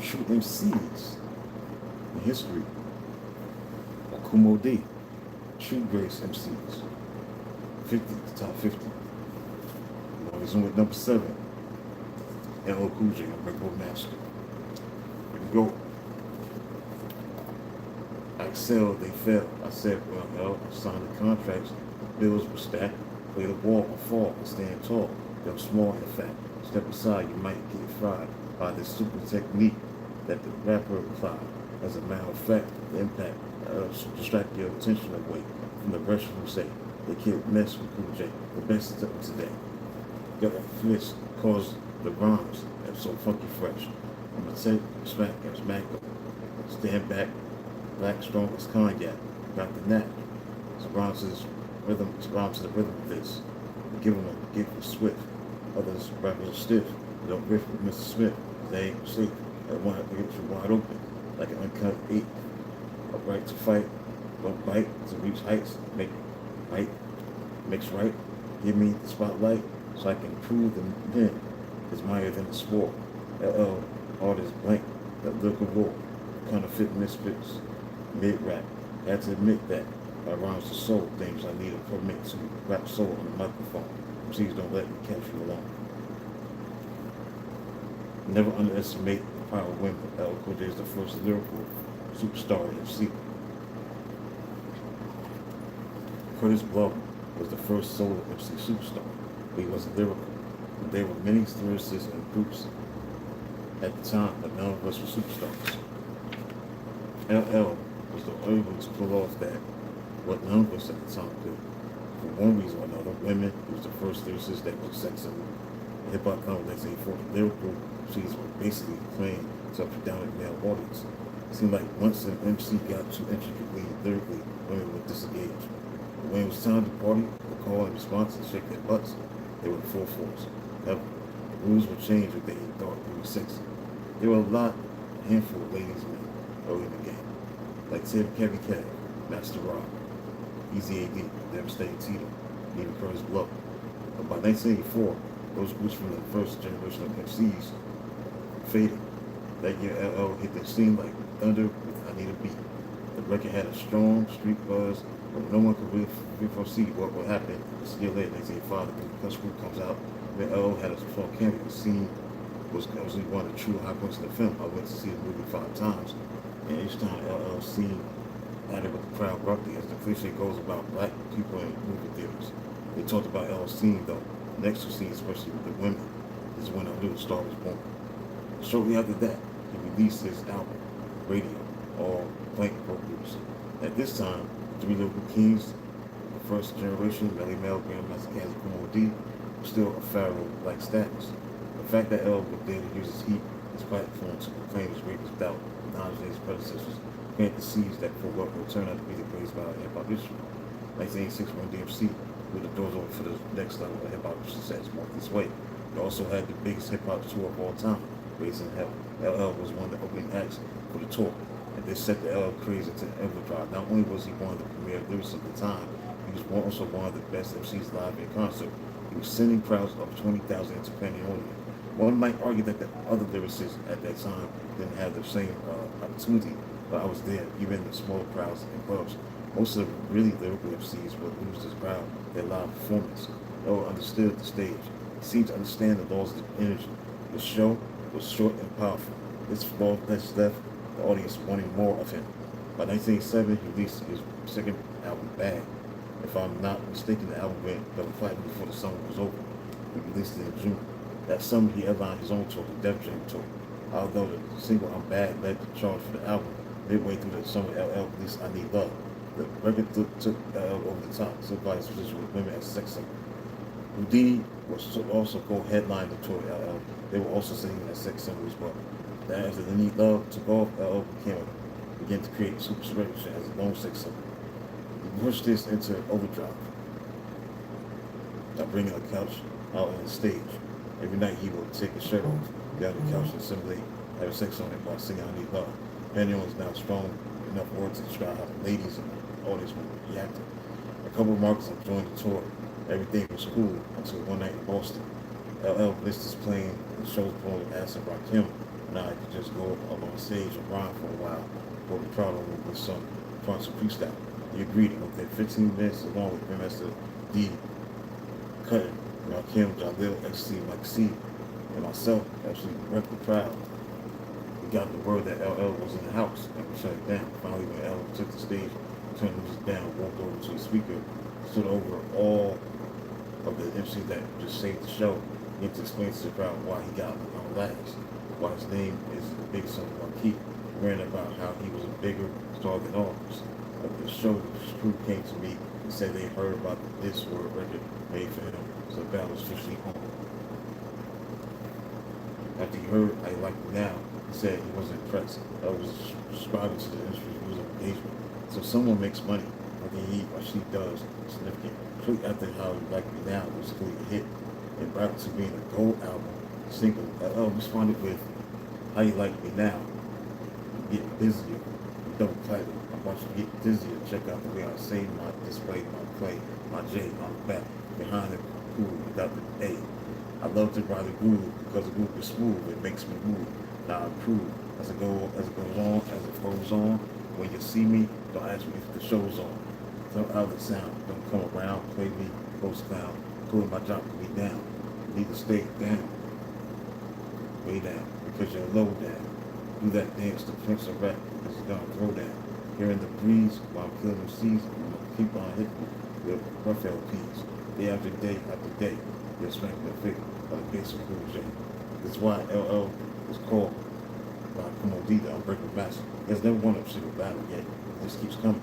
true MCs in history are Kumo D, true greatest MCs. 50, the top 50. Always in with number 7, LL Cool J, Record Master. Here we go. I excelled, they failed. I said, well, hell, I signed the contracts, bills were stacked, play the ball or fall and stand tall. They're small, in fact. Step aside, you might get fried by this super technique that the rapper applied. As a matter of fact, the impact distract your attention away from the rest who say they can't mess with Cool J, the best of today. Got a twist, cause the rhymes are so funky fresh. I'm gonna take smack up, stand back, black strong as cognac, got the knack. Surrounds his rhythm, surrounds the rhythm of this. Give him a gift of swift. Others rappers are stiff. They don't riff with Mr. Smith. They ain't safe. They want to get you wide open, like an uncut 8. A right to fight, don't bite to reach heights. Make right, makes right. Give me the spotlight so I can prove the pen is mightier than the sport. LL artist blank, that lyrical raw, counterfeit misfits, mid rap. Had to admit that my rhymes are soul things I need a permit to rap solo on the microphone. Please don't let me catch you alone. Never underestimate the power of women. LL Cool J is the first lyrical superstar in MC. Curtis Blow was the first solo MC superstar, but he wasn't lyrical. And there were many lyricists and groups at the time, but none of us were superstars. LL was the only one to pull off that what none of us at the time could. For one reason or another, women, he was the first lyricist that was sex and hip hop conference for the lyrical she's basically playing to a predominant male audience. It seemed like once an MC got too intricately lyrically, women would disengage. But when it was time to party, the call and response and shake their butts, they were full force. However, the rules would change if they thought they were sexy. There were a handful of ladies and men early in the game, like Tim Kevin Kev, Master Rob, Easy AD, Devastating Tito, and even Curtis Blow. But by 1984, those groups from the first generation of MCs faded. That year, LL hit the scene like thunder with I Need a Beat. The record had a strong street buzz, but no one could really foresee what would happen. Just a year later, 1985, the Plus Group comes out. Then LL had a strong cameo. The scene was obviously one of the true high points in the film. I went to see the movie 5 times, and each time LL scene added with the crowd abruptly, as the cliche goes about black people in movie theaters. They talked about LL's scene though. Next to scene, especially with the women, is when I knew the star was born. Shortly after that, he released his album, Radio, all blank vocals. At this time, 3 local kings, the first generation, Melly Mel, Grandmaster Caz, and Kumo D, were still a pharaoh-like status. The fact that L would dare to use his heat, his platform to proclaim his greatness without acknowledging his predecessors, planted the seeds that for what would turn out to be the greatest battle in hip-hop history. 1986 when DMC blew the doors open for the next level of hip-hop success marked this way. It also had the biggest hip-hop tour of all time, Raising Hell. LL was one of the opening acts for the tour, and this set the LL craze into overdrive. Not only was he one of the premier lyricists of the time, he was also one of the best MCs live in concert. He was sending crowds of 20,000 into pandemonium. One might argue that the other lyricists at that time didn't have the same opportunity, but I was there, even in the smaller crowds and clubs. Most of the really lyrical MCs would lose this crowd, their live performance. LL understood the stage. He seemed to understand the laws of energy. The show was short and powerful. This flaw left the audience wanting more of him. By 1987, he released his second album, Bad. If I'm not mistaken, the album went double platinum before the summer was over. He released it in June. That summer, he headlined his own tour, the Def Jam Tour. Although the single I'm Bad led the charge for the album, midway through the summer, LL released I Need Love. The record took LL over the top, solidified his position with women as a sex symbol. Houdini was also co-headlined the tour with LL. They were also singing as sex symbols, but then after the Need Love took off, LL began to create super celebrity as a lone sex symbol. He pushed this into overdrive by bringing a couch out on the stage. Every night he would take his shirt off, get on the couch and simulate having sex on it while singing I Need Love. Pantheon is now strong enough words to describe how the ladies and the audience were reacting. A couple of markets have joined the tour. Everything was cool until one night in Boston. LL missed his plane and shows pulling acid rocked him Now I could just go up on stage and rhyme for a while, or be proud of with some frontal freestyle. You agreed within 15 minutes along with Grandmaster D cutting, Kim, Jalil, XC, Mike C, and myself actually directly proud. We got the word that LL was in the house and we shut it down. Finally, when LL took the stage, turned the music down, walked over to the speaker, stood over all of the MCs that just saved the show, and to explain to the crowd why he got on last, why his name is the biggest on the marquee, ran about how he was a bigger star than ours. At the show, the crew came to me and said they heard about this word record made for him, so the battle was officially on. After he heard I Like Me Now, he said he wasn't impressed. I was subscribing to the industry's rules of engagement. So someone makes money, what he or she does significant. Shortly after How You Like Me Now was clearly a hit, and brought to being a gold album single, LL responded with How You Like Me Now. You get busier, double platinum. I want you to get dizzier. Check out the way I say my display, my play, my J on the back, behind the Kool without the A. I love to ride the groove because the groove is smooth. It makes me move. Now I improve as it goes on. When you see me, don't ask me if the show's on. Tell out the sound. Don't come around, play me, ghost clown. Cool, my job to be down. You need to stay down, way down, because you're low down. Do that dance to Prince of Rap because it's gonna throw down. Here in the breeze while I'm killing them seas, I'm gonna keep on hitting with rough LPs. Day after day after day. You're smacking the figure of the basic Kool J. That's why LL is called by Kool the Unbreakable Master. He has never won a single battle yet. It just keeps coming.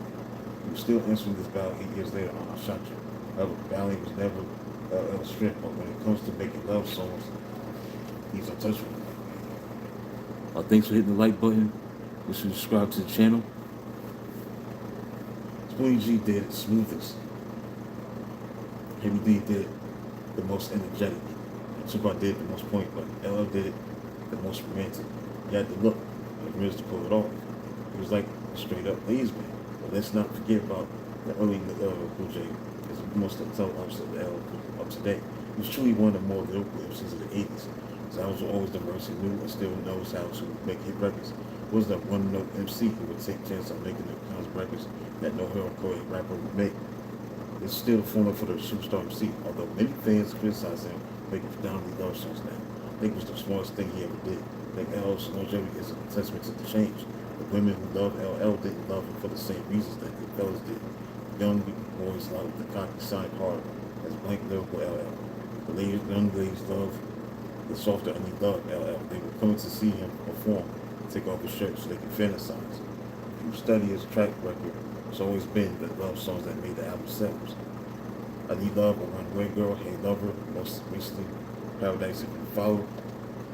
He was still answering this battle 8 years later on I Shot You. However, battling was never LL's strength, but when it comes to making love songs, he's untouchable. Thanks for hitting the like button. You should subscribe to the channel. Spoonie G did it smoothest. Heavy D did it the most energetic. Tupac did it the most point, but LL did it the most romantic. He had the look and the mirrors to pull it off. He was like a straight up ladies man. But let's not forget about the early Kool J is the most intelligent of the LL up to date. He was truly one of the more lyrical MCs of the 80s. Sounds were always diverse. He knew and still knows how to make hit records. He was that one note MC who would take chances on making the kinds of records that no hardcore rapper would make. It's still a formula for the superstar MC, although many fans criticize him making predominantly love songs now. I think it was the smartest thing he ever did. I think LL's longevity is a testament to the change. The women who loved LL didn't love him for the same reasons that the fellas did. Young boys loved the cocky side hard as blank lyrical LL. The young ladies loved the softer and they loved LL. They were coming to see him perform, take off his shirt so they could fantasize. If you study his track record, it's always been the love songs that made the album sellers. I Need Love, A Runaway Girl, Hey Lover, most recently Paradise. If you follow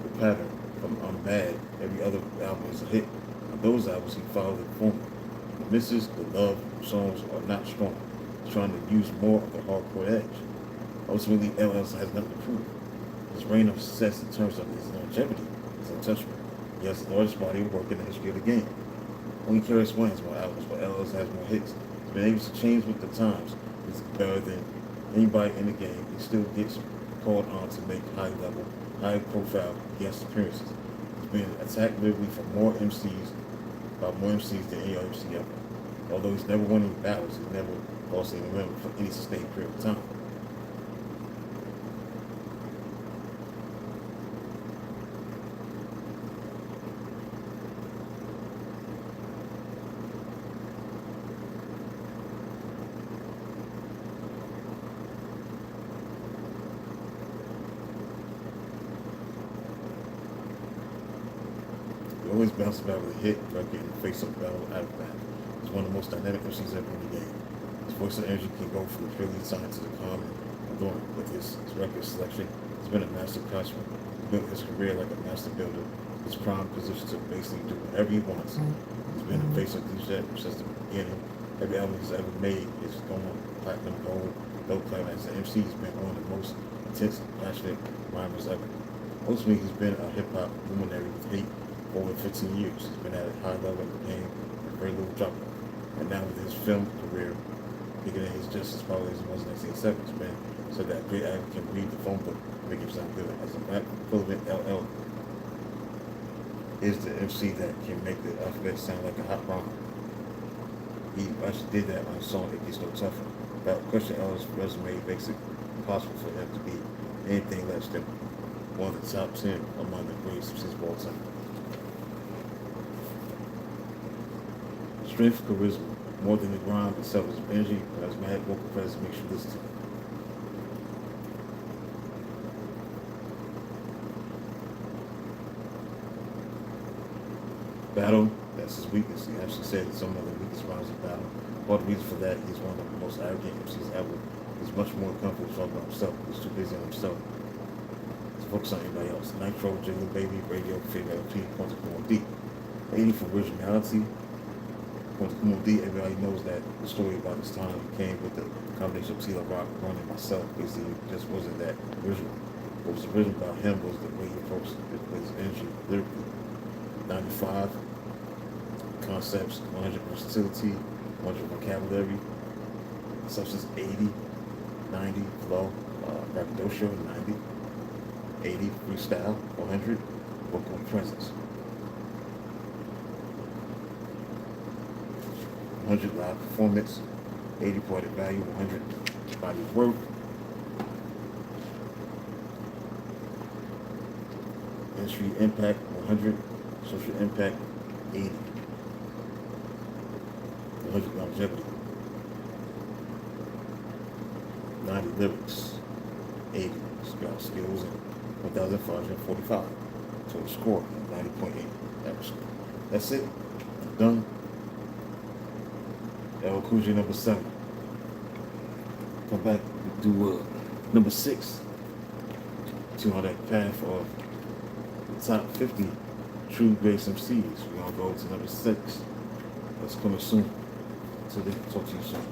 the pattern from I'm Bad, every other album is a hit. On those albums, he followed the formula. The misses, the love songs are not strong. He's trying to use more of the hardcore edge. Ultimately, LL has nothing to prove. His reign of success in terms of his longevity is untouchable. He has the largest body of work in the history of the game. Only KRS-One has more albums, but LL has more hits. He's been able to change with the times. He's better than anybody in the game. He still gets called on to make high-level, high-profile guest appearances. He's been attacked literally by more MCs than any other MC ever. Although he's never won any battles, he's never lost any member for any sustained period of time. Always bounce back with a hit record in the face of battle aftermath. He's one of the most dynamic MCs ever in the game. His voice and energy can go from the purely silent to the calm and enduring. With his record selection, he's been a master craftsman. He built his career like a master builder. His prime position to basically do whatever he wants. He's been the face of DJ since the beginning. Every album he's ever made is going platinum, gold, no platinum. As an MC, he's been one of the most intense, passionate rhymers ever. Ultimately, he's been a hip-hop luminary with hate over 15 years. He's been at a high level in the game with very little drop off. And now with his film career, beginning he's just as popular as he was in 1970s, man. So that great actor can read the phone book, make him sound good. As a rap equivalent, LL is the MC that can make the alphabet sound like a hot rhyme. He actually did that on a song It Gets No Tougher. That Question L's resume makes it impossible for him to be anything less than one of the top 10 among the greatest MCs of all time. Strength, charisma, more than the grind itself is energy, charismatic vocal presence makes you listen to it. Battle, that's his weakness. He actually said that some of the weakest rounds of battle. Part of the reason for that, he's one of the most arrogant MCs ever. He's much more comfortable talking about himself. He's too busy on himself to focus on anybody else. Nitro, Jingle Baby, Radio, Favorite LP, Point to Kool D. 80 for originality. Point to Kool D, everybody knows that the story about this time came with the combination of Tila Rock, Ron, and myself. Basically, it just wasn't that original. What was original about him was the way he approached it with his energy, lyrically. 95 concepts, 100 versatility, 100 vocabulary. Substance 80, 90 flow, braggadocio 90, 80 freestyle, 100 vocal presence, 100 live performance, 80 poetic value, 100 body of work, industry impact 100, social impact 80, 100 longevity, 90 lyrics, 80 scout skills, and 1,545 total score, 90.8 average score. That's it. Done. Kool number 7. Come back and do number 6. To on that path of the top 50 true bass MCs. We're gonna go to number 6. That's coming soon. So they can talk to you soon.